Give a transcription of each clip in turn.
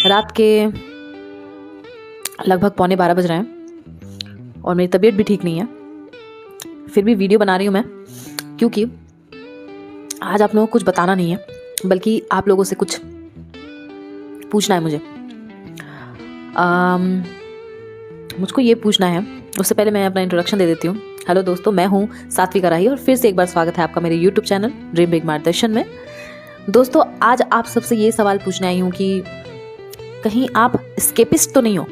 रात के लगभग 11:15 बज रहे हैं और मेरी तबीयत भी ठीक नहीं है। फिर भी वीडियो बना रही हूँ मैं, क्योंकि आज आप लोगों को कुछ बताना नहीं है, बल्कि आप लोगों से कुछ पूछना है मुझे। मुझको ये पूछना है। उससे पहले मैं अपना इंट्रोडक्शन दे देती हूँ। हेलो दोस्तों, मैं हूँ सात्विका राही और फिर से एक बार स्वागत है आपका मेरे यूट्यूब चैनल ड्रीम बिग मार्गदर्शन में। दोस्तों, आज आप सबसे ये सवाल पूछने आई हूँ कि कहीं आप स्केपिस्ट तो नहीं हो।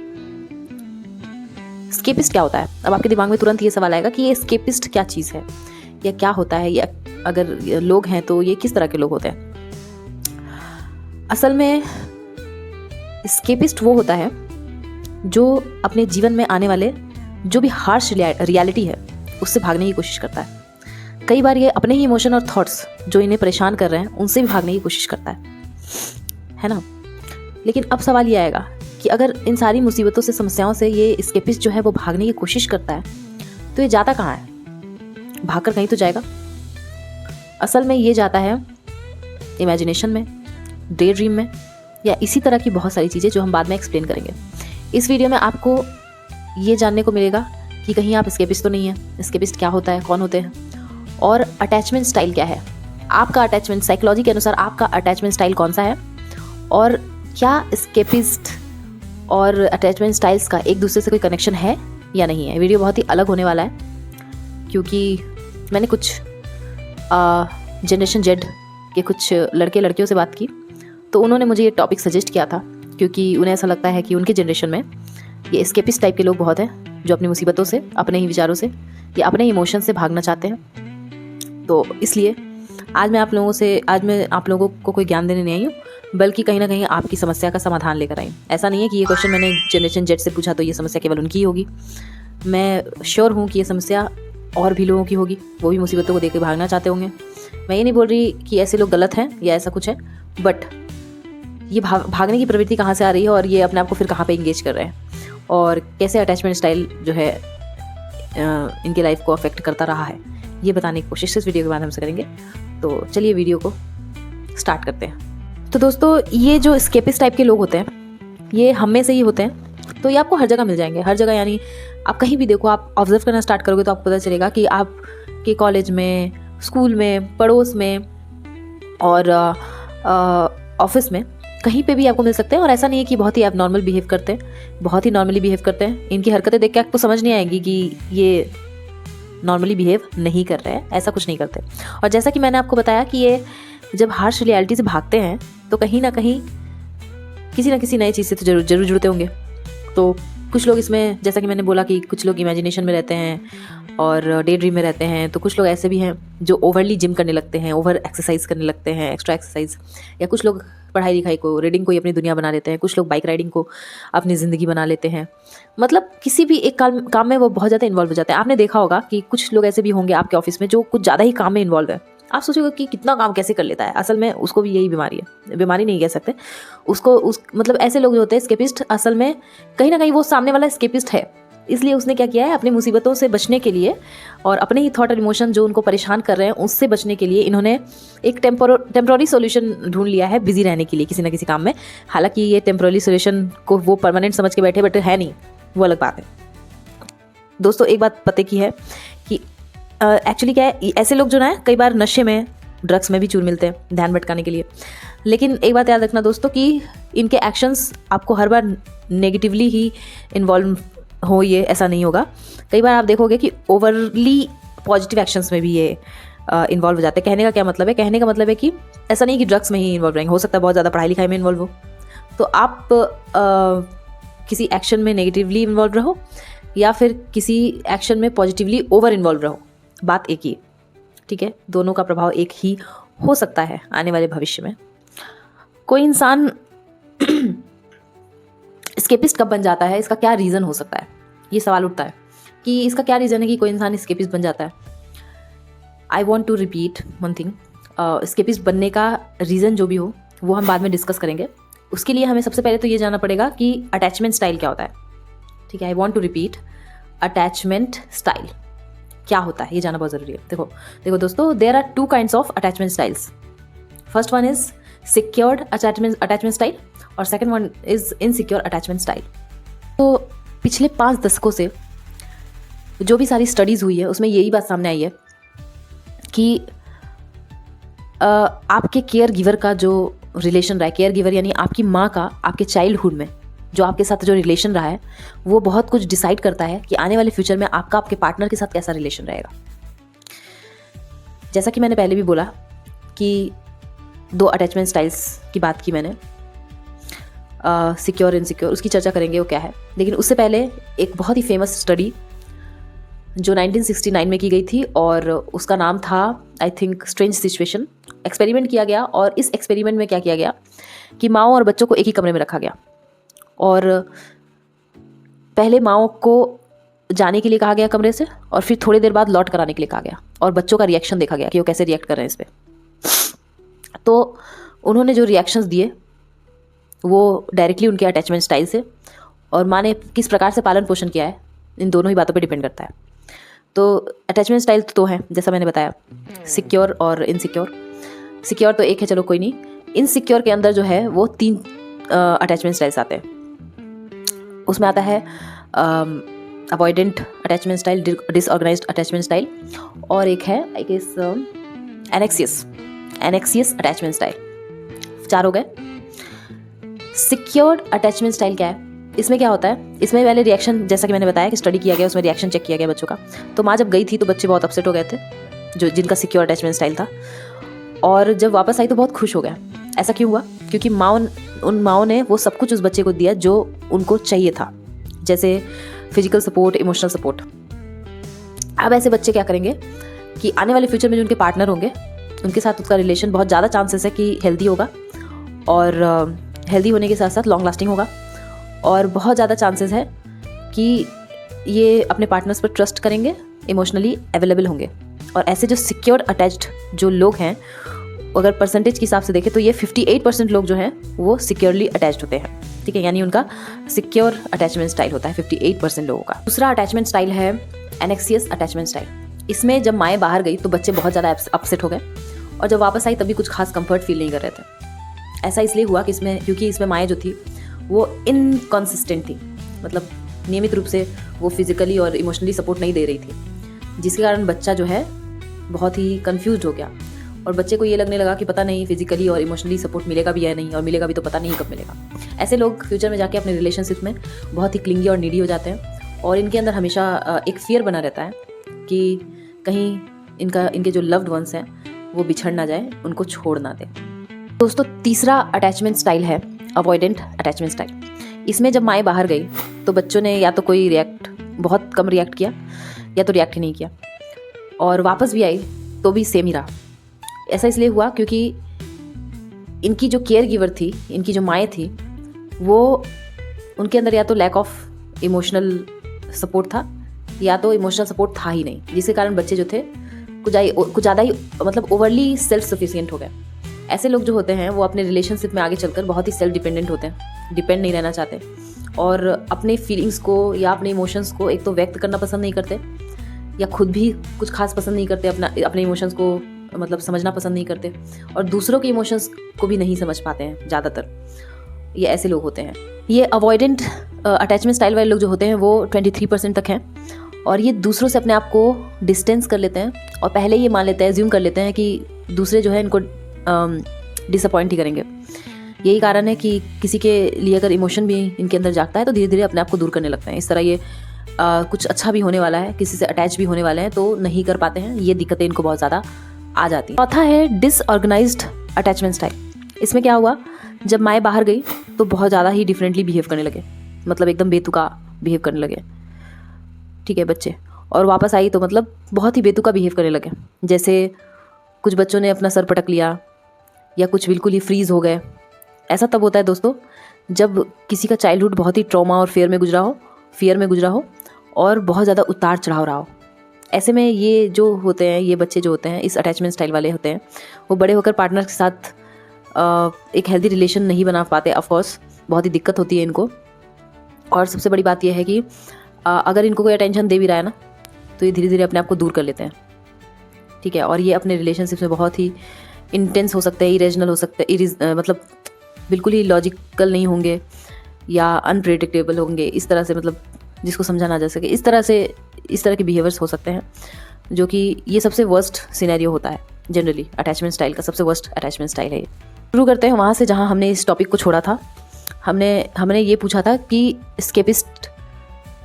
स्केपिस्ट क्या होता है? अब आपके दिमाग में तुरंत ये सवाल आएगा कि ये स्केपिस्ट क्या चीज़ है या क्या होता है, या अगर लोग हैं तो ये किस तरह के लोग होते हैं। असल में स्केपिस्ट वो होता है जो अपने जीवन में आने वाले जो भी हार्श रियलिटी है उससे भागने की कोशिश करता है। कई बार ये अपने ही इमोशन और थॉट्स जो इन्हें परेशान कर रहे हैं उनसे भी भागने की कोशिश करता है ना। लेकिन अब सवाल ये आएगा कि अगर इन सारी मुसीबतों से, समस्याओं से ये स्केपिस्ट जो है वो भागने की कोशिश करता है, तो ये जाता कहाँ है? भागकर कहीं तो जाएगा। असल में ये जाता है इमेजिनेशन में, डे ड्रीम में, या इसी तरह की बहुत सारी चीज़ें जो हम बाद में एक्सप्लेन करेंगे। इस वीडियो में आपको ये जानने को मिलेगा कि कहीं आप स्केपिस्ट तो नहीं है, स्केपिस्ट क्या होता है, कौन होते हैं, और अटैचमेंट स्टाइल क्या है। आपका अटैचमेंट, साइकोलॉजी के अनुसार आपका अटैचमेंट स्टाइल कौन सा है, और क्या स्केपिस्ट और अटैचमेंट स्टाइल्स का एक दूसरे से कोई कनेक्शन है या नहीं है। वीडियो बहुत ही अलग होने वाला है, क्योंकि मैंने कुछ जनरेशन जेड के कुछ लड़के लड़कियों से बात की, तो उन्होंने मुझे ये टॉपिक सजेस्ट किया था, क्योंकि उन्हें ऐसा लगता है कि उनके जनरेशन में ये स्केपिस्ट टाइप के लोग बहुत हैं जो अपनी मुसीबतों से, अपने ही विचारों से या अपने इमोशन से भागना चाहते हैं। तो इसलिए आज मैं आप लोगों को कोई ज्ञान देने नहीं आई हूँ, बल्कि कहीं ना कहीं आपकी समस्या का समाधान लेकर आई हूँ। ऐसा नहीं है कि ये क्वेश्चन मैंने जनरेशन जेड से पूछा तो ये समस्या केवल उनकी ही होगी। मैं श्योर हूँ कि ये समस्या और भी लोगों की होगी, वो भी मुसीबतों को देख के भागना चाहते होंगे। मैं ये नहीं बोल रही कि ऐसे लोग गलत हैं या ऐसा कुछ है, बट ये भागने की प्रवृत्ति कहाँ से आ रही है और ये अपने आप को फिर कहाँ पे इंगेज कर रहे हैं, और कैसे अटैचमेंट स्टाइल जो है इनकी लाइफ को अफेक्ट करता रहा है, ये बताने की कोशिश इस वीडियो के माध्यम से करेंगे। तो चलिए वीडियो को स्टार्ट करते हैं। तो दोस्तों, ये जो स्केपिस्ट टाइप के लोग होते हैं ये हम में से ही होते हैं। तो ये आपको हर जगह मिल जाएंगे, हर जगह, यानी आप कहीं भी देखो, आप ऑब्जर्व करना स्टार्ट करोगे तो आपको पता चलेगा कि आपके कॉलेज में, स्कूल में, पड़ोस में और ऑफिस में, कहीं पे भी आपको मिल सकते हैं। और ऐसा नहीं है कि बहुत ही एबनॉर्मल बिहेव करते हैं, बहुत ही नॉर्मली बिहेव करते हैं। इनकी हरकतें देख के आपको समझ नहीं आएगी कि ये नॉर्मली बिहेव नहीं कर रहे हैं, ऐसा कुछ नहीं करते। और जैसा कि मैंने आपको बताया कि ये जब हार्श रियलिटी से भागते हैं तो कहीं ना कहीं किसी ना किसी नई चीज़ से तो जरूर जुड़ते होंगे। तो कुछ लोग इसमें, जैसा कि मैंने बोला कि कुछ लोग इमेजिनेशन में रहते हैं और डे ड्रीम में रहते हैं, तो कुछ लोग ऐसे भी हैं जो ओवरली जिम करने लगते हैं, ओवर एक्सरसाइज करने लगते हैं, एक्स्ट्रा एक्सरसाइज, या कुछ लोग पढ़ाई लिखाई को, रीडिंग को ही अपनी दुनिया बना लेते हैं, कुछ लोग बाइक राइडिंग को अपनी ज़िंदगी बना लेते हैं। मतलब किसी भी एक काम में वो बहुत ज़्यादा इन्वॉल्व हो जाते हैं। आपने देखा होगा कि कुछ लोग ऐसे भी होंगे आपके ऑफिस में जो कुछ ज़्यादा ही काम में इन्वॉल्व है। आप सोचोगे कि कितना काम कैसे कर लेता है, असल में उसको भी यही बीमारी है। बीमारी नहीं कह सकते उसको, मतलब ऐसे लोग जो होते हैं स्केपिस्ट, असल में कहीं ना कहीं वो सामने वाला स्केपिस्ट है। इसलिए उसने क्या किया है, अपनी मुसीबतों से बचने के लिए और अपने ही थॉट और इमोशन जो उनको परेशान कर रहे हैं उससे बचने के लिए इन्होंने एक टेम्पोररी सॉल्यूशन ढूंढ लिया है बिजी रहने के लिए किसी ना किसी काम में। हालांकि ये टेम्पोररी सॉल्यूशन को वो परमानेंट समझ के बैठे है नहीं, वो अलग बात है। दोस्तों, एक बात पते की है कि एक्चुअली क्या है, ऐसे लोग जो ना कई बार नशे में, ड्रग्स में भी चूर मिलते हैं ध्यान भटकाने के लिए। लेकिन एक बात याद रखना दोस्तों कि इनके एक्शंस आपको हर बार नेगेटिवली ही इन्वॉल्व हो, ये ऐसा नहीं होगा। कई बार आप देखोगे कि ओवरली पॉजिटिव एक्शंस में भी ये इन्वॉल्व हो जाते हैं। कहने का क्या मतलब है? कहने का मतलब है कि ऐसा नहीं कि ड्रग्स में ही इन्वॉल्व रहेंगे, हो सकता है बहुत ज़्यादा पढ़ाई लिखाई में इन्वॉल्व हो, तो आप किसी एक्शन में नेगेटिवली इन्वॉल्व रहो या फिर किसी एक्शन में पॉजिटिवली ओवर इन्वॉल्व रहो, बात एक ही, ठीक है? दोनों का प्रभाव एक ही हो सकता है आने वाले भविष्य में। कोई इंसान स्केपिस्ट कब बन जाता है, इसका क्या रीज़न हो सकता है? ये सवाल उठता है कि इसका क्या रीज़न है कि कोई इंसान स्केपिस्ट बन जाता है। I want to repeat one thing, escapist बनने का रीज़न जो भी हो वो हम बाद में डिस्कस करेंगे। उसके लिए हमें सबसे पहले तो ये जानना पड़ेगा कि अटैचमेंट स्टाइल क्या होता है, ठीक है? I want to repeat, attachment style क्या होता है ये जानना बहुत ज़रूरी है। देखो दोस्तों, there are 2 kinds of attachment styles. First one is secured attachment style और second one is insecure attachment style. तो पिछले 5 दशकों से जो भी सारी स्टडीज़ हुई है उसमें यही बात सामने आई है कि आपके केयर गिवर का जो रिलेशन रहा है, केयर गिवर यानी आपकी माँ का आपके चाइल्डहुड में जो आपके साथ जो रिलेशन रहा है वो बहुत कुछ डिसाइड करता है कि आने वाले फ्यूचर में आपका आपके पार्टनर के साथ कैसा रिलेशन रहेगा। जैसा कि मैंने पहले भी बोला कि 2 अटैचमेंट स्टाइल्स की बात की मैंने, सिक्योर इनसिक्योर, उसकी चर्चा करेंगे वो क्या है। लेकिन उससे पहले एक बहुत ही फेमस स्टडी जो 1969 में की गई थी और उसका नाम था I think strange situation. Experiment किया गया और इस एक्सपेरिमेंट में क्या किया गया कि माँओं और बच्चों को एक ही कमरे में रखा गया और पहले माँओं को जाने के लिए कहा गया कमरे से और फिर थोड़ी देर बाद लौट कर आने के लिए कहा गया और बच्चों का रिएक्शन देखा गया कि वो कैसे रिएक्ट कर रहे हैं इस पर। तो उन्होंने जो रिएक्शंस दिए वो डायरेक्टली उनके अटैचमेंट स्टाइल से और माँ ने किस प्रकार से पालन पोषण किया है इन दोनों ही बातों पे डिपेंड करता है। तो अटैचमेंट स्टाइल तो हैं जैसा मैंने बताया, सिक्योर और इनसिक्योर। सिक्योर तो एक है, चलो कोई नहीं। इनसिक्योर के अंदर जो है वो 3 अटैचमेंट स्टाइल्स आते हैं। उसमें आता है avoidant attachment style, disorganised attachment style और एक है I guess anxious attachment style. 4 हो गए। सिक्योर्ड अटैचमेंट स्टाइल क्या है? इसमें क्या होता है, इसमें पहले रिएक्शन, जैसा कि मैंने बताया कि स्टडी किया गया उसमें रिएक्शन चेक किया गया बच्चों का। तो माँ जब गई थी तो बच्चे बहुत अपसेट हो गए थे जो जिनका सिक्योर अटैचमेंट स्टाइल था, और जब वापस आई तो बहुत खुश हो गया। ऐसा क्यों हुआ? क्योंकि उन माँओं ने वो सब कुछ उस बच्चे को दिया जो उनको चाहिए था, जैसे फिजिकल सपोर्ट, इमोशनल सपोर्ट। अब ऐसे बच्चे क्या करेंगे कि आने वाले फ्यूचर में जो उनके पार्टनर होंगे उनके साथ उसका रिलेशन बहुत ज़्यादा चांसेस है कि हेल्दी होगा और हेल्दी होने के साथ साथ लॉन्ग लास्टिंग होगा और बहुत ज़्यादा चांसेस है कि ये अपने पार्टनर्स पर ट्रस्ट करेंगे, इमोशनली अवेलेबल होंगे। और ऐसे जो सिक्योर अटैच्ड जो लोग हैं, अगर परसेंटेज के हिसाब से देखें तो ये 58% लोग जो हैं वो सिक्योरली अटैच्ड होते हैं। ठीक है, यानी उनका सिक्योर अटैचमेंट स्टाइल होता है 58% लोगों का। दूसरा अटैचमेंट स्टाइल है एनेक्सियस अटैचमेंट स्टाइल। इसमें जब माएँ बाहर गई तो बच्चे बहुत ज़्यादा अपसेट हो गए और जब वापस आई तभी कुछ खास कंफर्ट फील नहीं कर रहे थे। ऐसा इसलिए हुआ कि क्योंकि इसमें माएँ जो थी वो इनकॉन्सिस्टेंट थी, मतलब नियमित रूप से वो फिजिकली और इमोशनली सपोर्ट नहीं दे रही थी, जिसके कारण बच्चा जो है बहुत ही कंफ्यूज हो गया और बच्चे को ये लगने लगा कि पता नहीं फिजिकली और इमोशनली सपोर्ट मिलेगा भी या नहीं, और मिलेगा भी तो पता नहीं कब मिलेगा। ऐसे लोग फ्यूचर में जाके अपने रिलेशनशिप में बहुत ही क्लिंगी और नीडी हो जाते हैं और इनके अंदर हमेशा एक फियर बना रहता है कि कहीं इनके जो लव्ड वंस हैं वो बिछड़ ना जाए, उनको छोड़ ना दे। दोस्तों, तीसरा अटैचमेंट स्टाइल है अवॉइडेंट अटैचमेंट स्टाइल। इसमें जब माएँ बाहर गई तो बच्चों ने या तो बहुत कम रिएक्ट किया या तो रिएक्ट ही नहीं किया, और वापस भी आई तो भी सेम ही रहा। ऐसा इसलिए हुआ क्योंकि इनकी जो केयर गिवर थी, इनकी जो माएँ थी, वो उनके अंदर या तो लैक ऑफ इमोशनल सपोर्ट था या तो इमोशनल सपोर्ट था ही नहीं, जिसके कारण बच्चे जो थे कुछ ज़्यादा ही मतलब ओवरली सेल्फ सफिशिएंट हो गए। ऐसे लोग जो होते हैं वो अपने रिलेशनशिप में आगे चलकर बहुत ही सेल्फ डिपेंडेंट होते हैं, डिपेंड नहीं रहना चाहते और अपने फीलिंग्स को या अपने इमोशंस को एक तो व्यक्त करना पसंद नहीं करते या खुद भी कुछ खास पसंद नहीं करते, अपने इमोशंस को मतलब समझना पसंद नहीं करते और दूसरों के इमोशंस को भी नहीं समझ पाते हैं। ज़्यादातर ये ऐसे लोग होते हैं। ये अवॉइडेंट अटैचमेंट स्टाइल वाले लोग जो होते हैं वो 23% तक हैं और ये दूसरों से अपने आप को डिस्टेंस कर लेते हैं और पहले ये मान लेते हैं, एज्यूम कर लेते हैं कि दूसरे जो है इनको डिसअपॉइंट ही करेंगे। यही कारण है कि किसी के लिए अगर इमोशन भी इनके अंदर जागता है तो धीरे धीरे अपने आप को दूर करने लगते हैं। इस तरह ये कुछ अच्छा भी होने वाला है, किसी से अटैच भी होने वाले हैं तो नहीं कर पाते हैं। ये दिक्कतें इनको बहुत ज़्यादा आ जाती हैं। चौथा है डिसऑर्गेनाइज्ड अटैचमेंट स्टाइल। इसमें क्या हुआ, जब माएँ बाहर गई तो बहुत ज़्यादा ही डिफरेंटली बिहेव करने लगे, मतलब एकदम बेतुका बिहेव करने लगे। ठीक है बच्चे, और वापस आई तो मतलब बहुत ही बेतुका बिहेव करने लगे। जैसे कुछ बच्चों ने अपना सर पटक लिया या कुछ बिल्कुल ही फ्रीज़ हो गए। ऐसा तब होता है दोस्तों जब किसी का चाइल्डहुड बहुत ही ट्रॉमा और फियर में गुजरा हो और बहुत ज़्यादा उतार चढ़ाव रहा हो। ऐसे में ये जो होते हैं, ये बच्चे जो होते हैं इस अटैचमेंट स्टाइल वाले होते हैं, वो बड़े होकर पार्टनर के साथ एक हेल्दी रिलेशन नहीं बना पाते। ऑफकोर्स बहुत ही दिक्कत होती है इनको। और सबसे बड़ी बात यह है कि अगर इनको कोई अटेंशन दे भी रहा है ना तो ये धीरे धीरे अपने आप को दूर कर लेते हैं। ठीक है, और ये अपने रिलेशनशिप में बहुत ही इंटेंस हो सकते हैं, इरेजनल हो सकते हैं, मतलब बिल्कुल ही लॉजिकल नहीं होंगे या अनप्रेडिक्टेबल होंगे, इस तरह से, मतलब जिसको समझा ना जा सके, इस तरह के बिहेवियर्स हो सकते हैं, जो कि ये सबसे वर्स्ट सिनेरियो होता है जनरली अटैचमेंट स्टाइल का, सबसे वर्स्ट अटैचमेंट स्टाइल है ये। शुरू करते हैं वहाँ से जहाँ हमने इस टॉपिक को छोड़ा था। हमने ये पूछा था कि एस्केपिस्ट,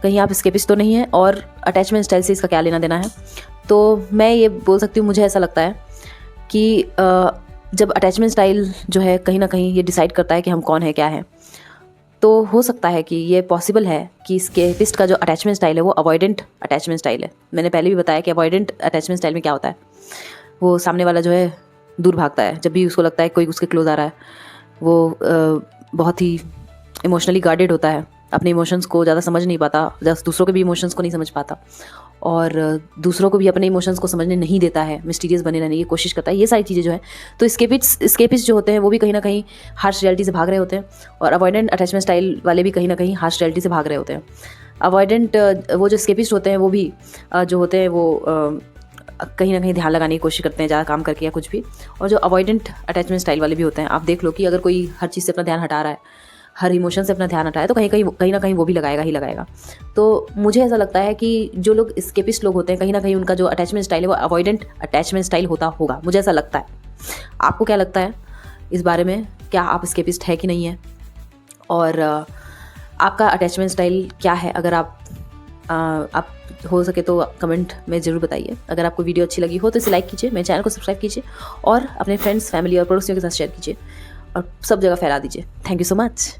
कहीं आप एस्केपिस्ट तो नहीं है, और अटैचमेंट स्टाइल से इसका क्या लेना देना है। तो मैं ये बोल सकती हूँ, मुझे ऐसा लगता है कि जब अटैचमेंट स्टाइल जो है कहीं ना कहीं ये डिसाइड करता है कि हम कौन है, क्या है, तो हो सकता है कि ये पॉसिबल है कि एस्केपिस्ट का जो अटैचमेंट स्टाइल है वो अवॉइडेंट अटैचमेंट स्टाइल है। मैंने पहले भी बताया कि अवॉइडेंट अटैचमेंट स्टाइल में क्या होता है, वो सामने वाला जो है दूर भागता है जब भी उसको लगता है कोई उसके क्लोज आ रहा है। वो बहुत ही इमोशनली गार्डेड होता है, अपने इमोशंस को ज़्यादा समझ नहीं पाता, दूसरों के भी इमोशंस को नहीं समझ पाता, और दूसरों को भी अपने इमोशंस को समझने नहीं देता है, मिस्टीरियस बने रहने की कोशिश करता है, ये सारी चीज़ें जो है। तो एस्केपिस्ट जो होते हैं वो भी कहीं ना कहीं हार्श रियलिटी से भाग रहे होते हैं, और अवॉइडेंट अटैचमेंट स्टाइल वाले भी कहीं ना कहीं हार्श रियलिटी से भाग रहे होते हैं। अवॉइडेंट वो जो एस्केपिस्ट होते हैं वो भी जो होते हैं वो कहीं ना कहीं ध्यान लगाने की कोशिश करते हैं, ज़्यादा काम करके या कुछ भी। और जो अवॉइडेंट अटैचमेंट स्टाइल वाले भी होते हैं, आप देख लो कि अगर कोई हर चीज़ से अपना ध्यान हटा रहा है, हर इमोशन से अपना ध्यान हटाए, तो कहीं ना कहीं वो भी लगाएगा ही लगाएगा। तो मुझे ऐसा लगता है कि जो लोग एस्केपिस्ट लोग होते हैं, कहीं ना कहीं उनका जो अटैचमेंट स्टाइल है वो अवॉइडेंट अटैचमेंट स्टाइल होता होगा, मुझे ऐसा लगता है। आपको क्या लगता है इस बारे में? क्या आप एस्केपिस्ट है कि नहीं है? और आपका अटैचमेंट स्टाइल क्या है? अगर आप हो सके तो कमेंट में ज़रूर बताइए। अगर आपको वीडियो अच्छी लगी हो तो इसे लाइक कीजिए, मेरे चैनल को सब्सक्राइब कीजिए, और अपने फ्रेंड्स, फैमिली और पड़ोसियों के साथ शेयर कीजिए, और सब जगह फैला दीजिए। Thank you so much.